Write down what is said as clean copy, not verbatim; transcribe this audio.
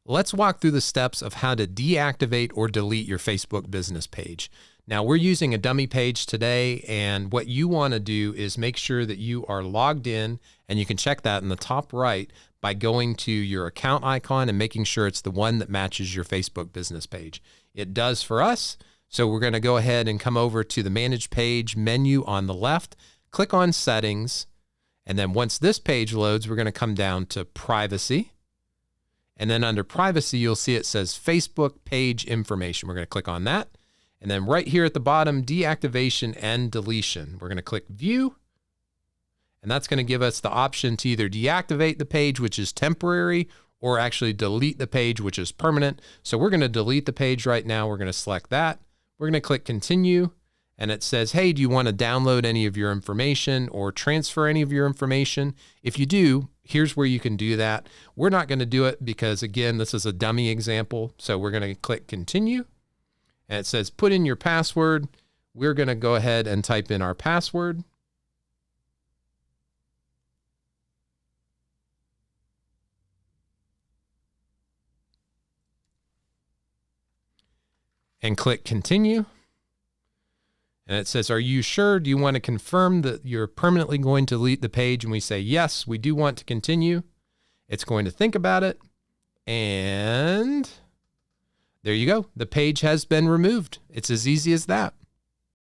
let's walk through the steps of how to deactivate or delete your Facebook business page. Now, we're using a dummy page today, and what you want to do is make sure that you are logged in, and you can check that in the top right by going to your account icon and making sure it's the one that matches your Facebook business page. It does for us, so we're going to go ahead and come over to the Manage Page menu on the left, click on Settings, and then once this page loads, we're going to come down to Privacy. And then under Privacy, you'll see it says Facebook Page Information. We're going to click on that. And then right here at the bottom, Deactivation and Deletion. We're going to click View. And that's going to give us the option to either deactivate the page, which is temporary, or actually delete the page, which is permanent. So we're going to delete the page right now. We're going to select that. We're going to click Continue. And it says, hey, do you want to download any of your information or transfer any of your information? If you do, here's where you can do that. We're not going to do it because, again, this is a dummy example. So we're going to click Continue. And it says, put in your password. We're going to go ahead and type in our password. And click Continue. And it says, are you sure? Do you want to confirm that you're permanently going to delete the page? And we say, yes, we do want to continue. It's going to think about it. And there you go. The page has been removed. It's as easy as that.